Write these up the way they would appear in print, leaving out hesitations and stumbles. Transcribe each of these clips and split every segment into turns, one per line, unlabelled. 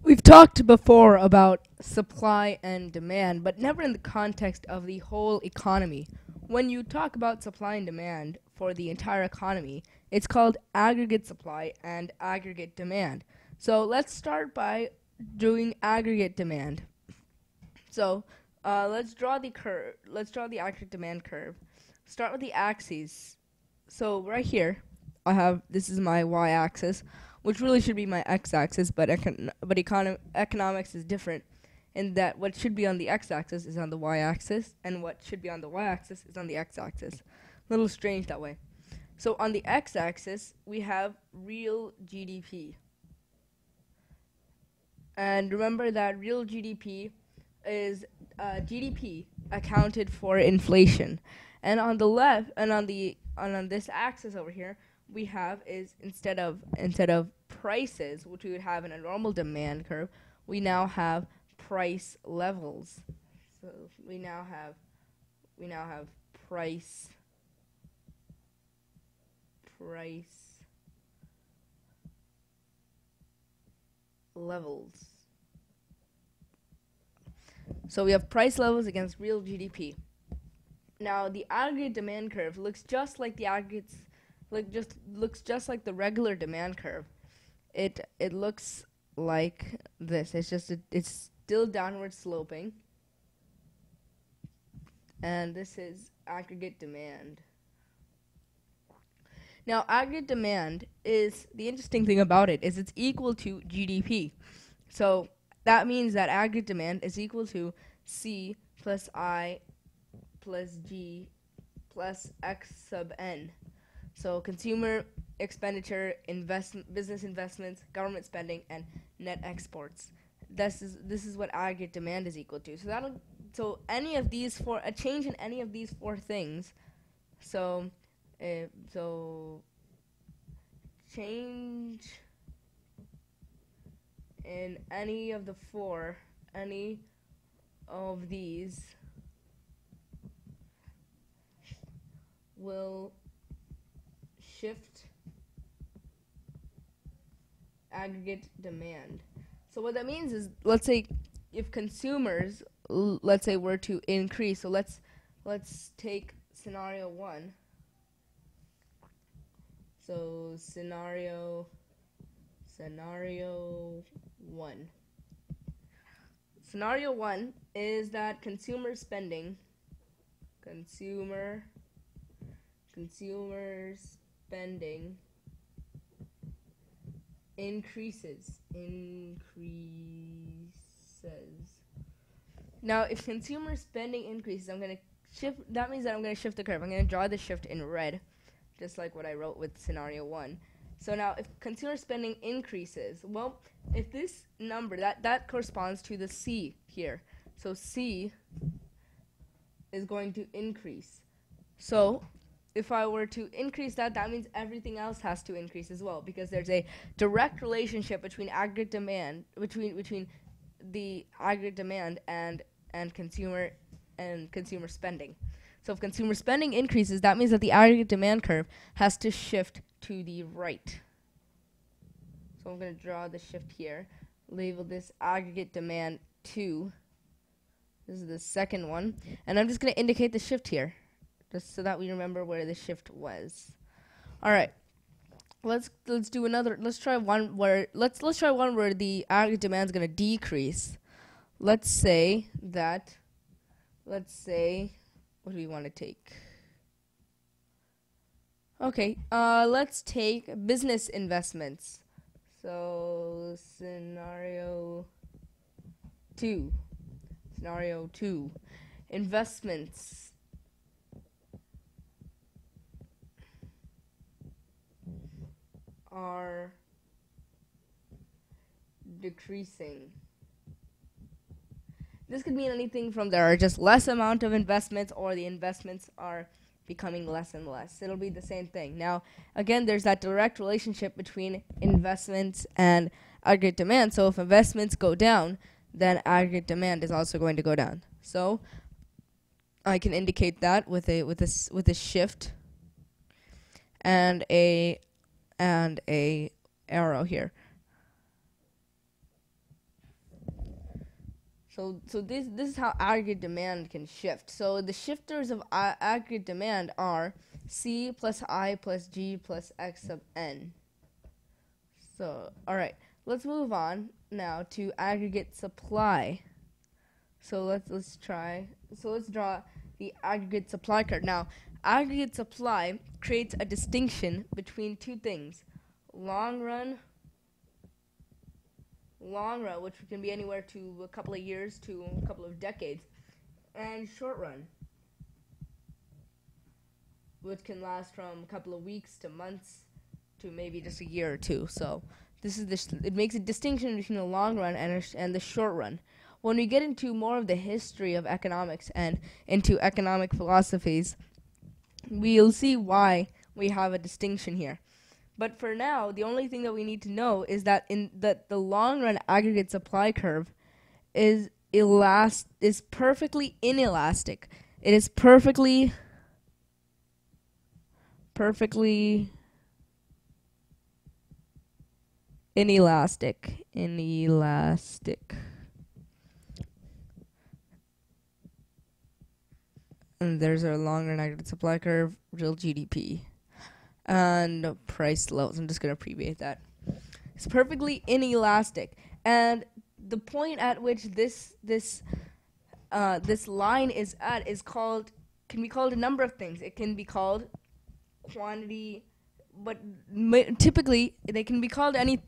We've talked before about supply and demand, but never in the context of the whole economy. When you talk about supply and demand for the entire economy, it's called aggregate supply and aggregate demand. So let's start by doing aggregate demand. So let's draw the curve. Let's draw the aggregate demand curve. Start with the axes. So right here, I have this is my y-axis, which really should be my x-axis, but economics is different in that what should be on the x-axis is on the y-axis, and what should be on the y-axis is on the x-axis. A little strange that way. So on the x-axis, we have real GDP. And remember that real GDP is GDP accounted for inflation. And on the left, and on this axis over here, we have is instead of prices, which we would have in a normal demand curve, we now have price levels. So we now have price levels. So we have price levels against real GDP. Now the aggregate demand curve looks just like the aggregates, looks just like the regular demand curve. It looks like this. It's still downward sloping, and this is aggregate demand. Now aggregate demand is the interesting thing about it is it's equal to GDP. So that means that aggregate demand is equal to C plus I plus G plus X sub N. So consumer expenditure, business investments, government spending, and net exports. This is what aggregate demand is equal to. So any of these four, a change in any of these four things. So change in any of these will shift aggregate demand. So what that means is, let's say if consumers, let's say, were to increase. So let's take scenario 1. So scenario 1. Scenario 1 is that consumer spending increases. Now, if consumer spending increases, I'm going to shift. That means that I'm going to shift the curve. I'm going to draw the shift in red, just like what I wrote with scenario 1. So now, if consumer spending increases, well, if this number, that corresponds to the C here. So C is going to increase. So if I were to increase that means everything else has to increase as well, because there's a direct relationship between aggregate demand, between the aggregate demand and consumer spending. So if consumer spending increases, that means that the aggregate demand curve has to shift to the right. So I'm going to draw the shift here. Label this aggregate demand 2. This is the second one. And I'm just going to indicate the shift here, just so that we remember where the shift was. All right. Let's do another. Let's try one where the aggregate demand is going to decrease. Let's say, what do we want to take? Okay, let's take business investments. So scenario 2. Investments are decreasing. This could mean anything from there are just less amount of investments, or the investments are becoming less and less. It'll be the same thing. Now, again, there's that direct relationship between investments and aggregate demand. So if investments go down, then aggregate demand is also going to go down. So I can indicate that with a shift and a arrow here. So this is how aggregate demand can shift. So the shifters of aggregate demand are C plus I plus G plus X sub N. So all right, let's move on now to aggregate supply. So let's try. So let's draw the aggregate supply curve. Now, aggregate supply creates a distinction between two things: long run, which can be anywhere to a couple of years to a couple of decades, and short run, which can last from a couple of weeks to months to maybe just a year or two. So this is it makes a distinction between the long run and the short run. When we get into more of the history of economics and into economic philosophies, we'll see why we have a distinction here. But for now, the only thing that we need to know is that the long run aggregate supply curve is perfectly inelastic. It is perfectly inelastic. And there's our long run aggregate supply curve, real GDP, and price levels. I'm just going to abbreviate that. It's perfectly inelastic. And the point at which this line is at can be called a number of things. It can be called quantity, but typically they can be called a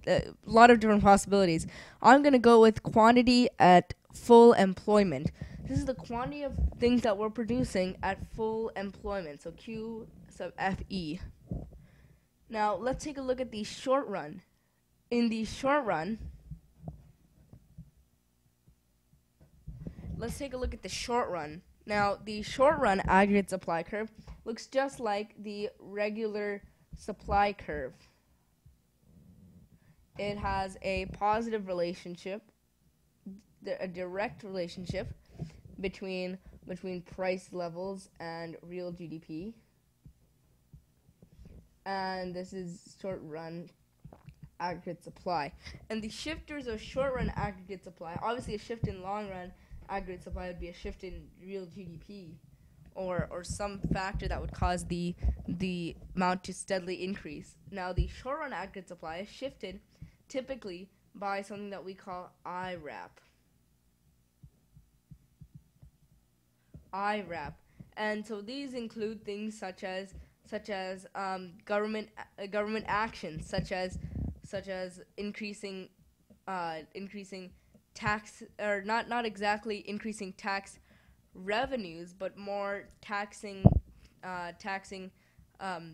lot of different possibilities. I'm going to go with quantity at full employment. This is the quantity of things that we're producing at full employment, so Q sub FE. Now, let's take a look at the short run. In the short run, let's take a look at the short run. Now, the short run aggregate supply curve looks just like the regular supply curve. It has a positive relationship, a direct relationship between price levels and real GDP. And this is short run aggregate supply. And the shifters of short run aggregate supply, obviously a shift in long run aggregate supply would be a shift in real GDP or some factor that would cause the amount to steadily increase. Now the short run aggregate supply is shifted typically by something that we call IRAP. And so these include things such as government actions, such as increasing tax, or not exactly increasing tax revenues, but more taxing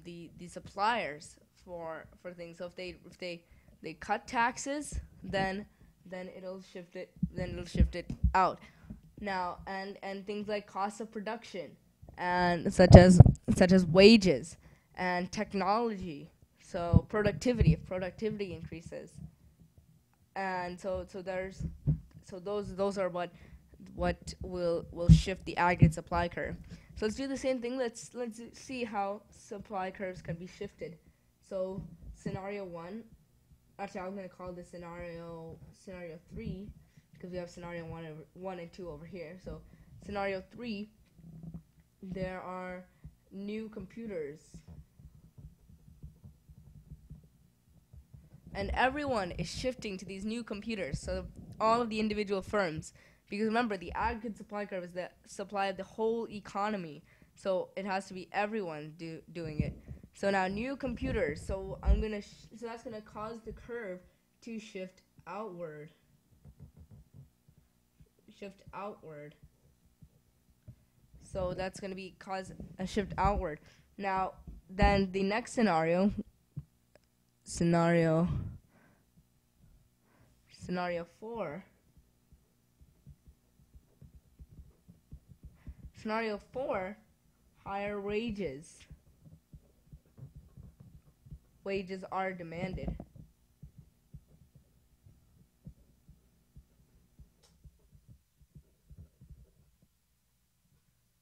the suppliers for things. So if they cut taxes, then it'll shift it out. Now, and things like cost of production, and such as wages and technology. So productivity, if productivity increases, and those are what will shift the aggregate supply curve. So let's do the same thing. Let's see how supply curves can be shifted. So scenario 1. Actually, I'm going to call this scenario 3. Because we have scenario 1 and 2 over here. So scenario 3, there are new computers. And everyone is shifting to these new computers. So all of the individual firms. Because remember, the aggregate supply curve is the supply of the whole economy. So it has to be everyone doing it. So now new computers. So so that's gonna cause the curve to shift outward. So that's going to cause a shift outward. Now, then the next scenario 4. Scenario 4, higher wages. Wages are demanded.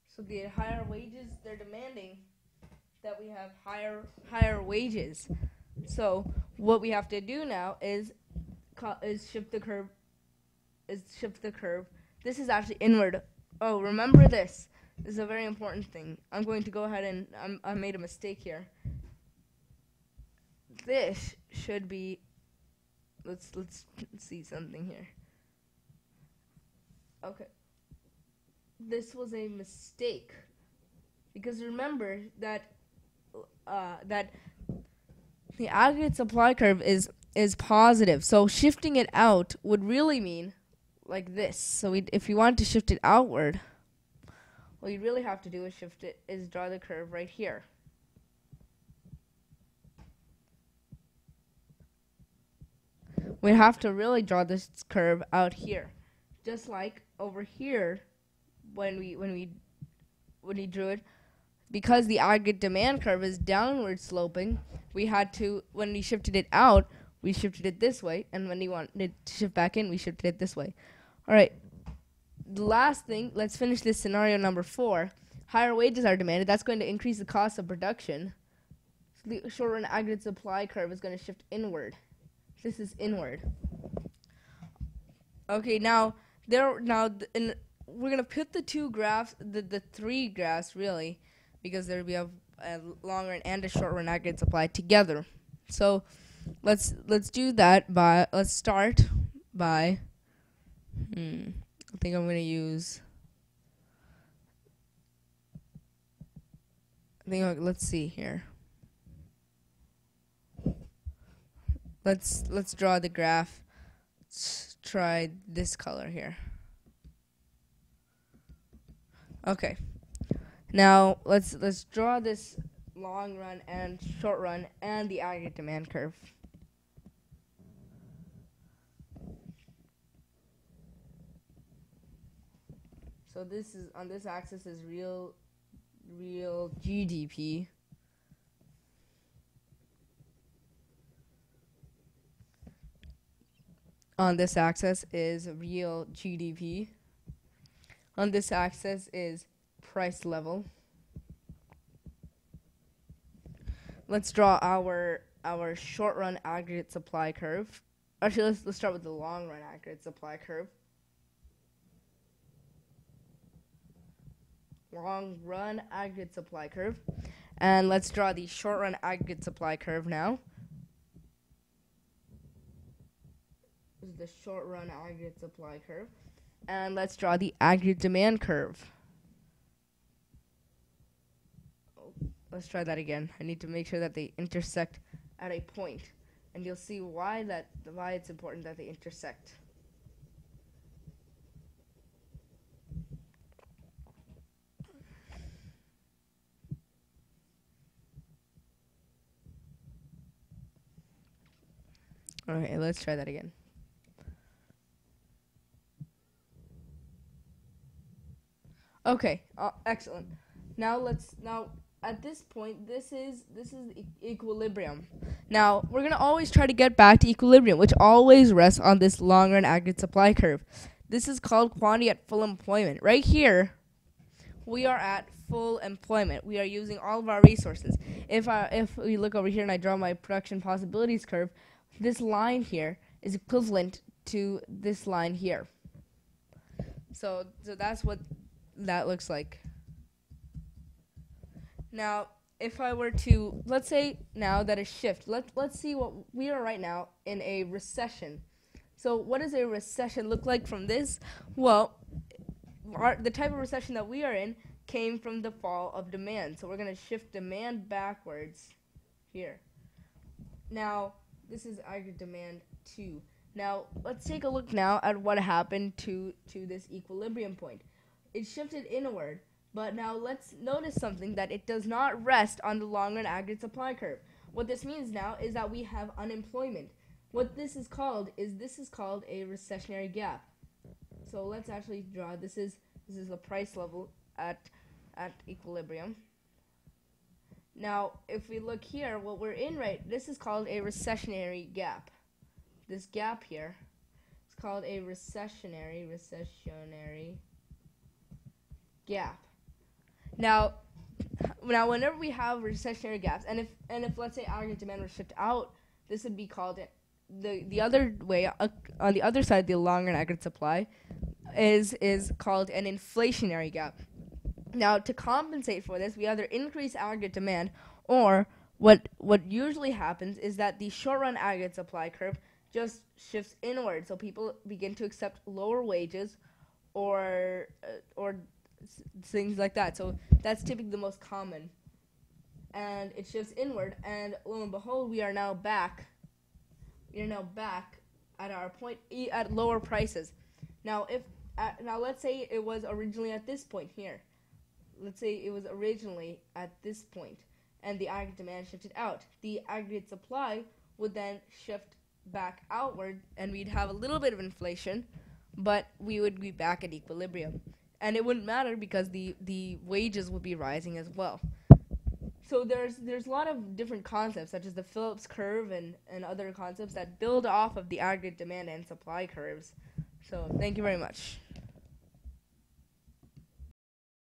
So the higher wages, they're demanding that we have higher wages. So what we have to do now is shift the curve. this is actually inward. Oh, remember this. This is a very important thing. I'm going to go ahead and I made a mistake here. This should be. Let's see something here. Okay. This was a mistake because remember that that the aggregate supply curve is positive. So shifting it out would really mean like this. So if you want to shift it outward, what you really have to do is draw the curve right here. We have to really draw this curve out here, just like over here when we drew it, because the aggregate demand curve is downward sloping. We had to, when we shifted it out, we shifted it this way, and when we wanted to shift back in, we shifted it this way. All right. The last thing, let's finish this scenario number 4. Higher wages are demanded. That's going to increase the cost of production. So the short-run aggregate supply curve is going to shift inward. This is inward. Okay, now we're gonna put the two graphs, the three graphs really, because there we have a long run and a short run aggregate supply together. So let's do that by start by. I think I'm gonna use. Let's see here. Let's draw the graph. Let's try this color here. Okay. Now let's draw this long run and short run and the aggregate demand curve. So this is on this axis is real GDP. On this axis is real GDP. On this axis is price level. Let's draw our short run aggregate supply curve. Actually, let's start with the long run aggregate supply curve. Long run aggregate supply curve. And let's draw the short run aggregate supply curve now. This is the short run aggregate supply curve. And let's draw the aggregate demand curve. Let's try that again. I need to make sure that they intersect at a point, and you'll see why it's important that they intersect. Okay, let's try that again. Okay, excellent. Now at this point, this is equilibrium. Now we're gonna always try to get back to equilibrium, which always rests on this long run aggregate supply curve. This is called quantity at full employment. Right here, we are at full employment. We are using all of our resources. If we look over here and I draw my production possibilities curve, this line here is equivalent to this line here. So that's what that looks like. Now, if I were to, let's say now that a shift, let's see what we are right now in a recession. So what does a recession look like from this? Well, the type of recession that we are in came from the fall of demand. So we're going to shift demand backwards here. Now, this is aggregate demand 2. Now, let's take a look now at what happened to this equilibrium point. It shifted inward, but now let's notice something, that it does not rest on the long run aggregate supply curve. What this means now is that we have unemployment. What this is called a recessionary gap. So let's actually draw. This is the price level at equilibrium. Now, if we look here, what we're in this is called a recessionary gap. This gap here is called a recessionary gap. Now, whenever we have recessionary gaps, and if let's say aggregate demand were shipped out, this would be called the other way on the other side of the long run aggregate supply. is called an inflationary gap. Now, to compensate for this, we either increase aggregate demand, or what usually happens is that the short-run aggregate supply curve just shifts inward, so people begin to accept lower wages, or things like that. So that's typically the most common, and it shifts inward. And lo and behold, we are now back. We are now back at our point at lower prices. Now, now let's say it was originally at this point here. Let's say it was originally at this point, and the aggregate demand shifted out. The aggregate supply would then shift back outward, and we'd have a little bit of inflation, but we would be back at equilibrium. And it wouldn't matter because the wages would be rising as well. So there's a lot of different concepts, such as the Phillips curve and other concepts that build off of the aggregate demand and supply curves. So thank you very much.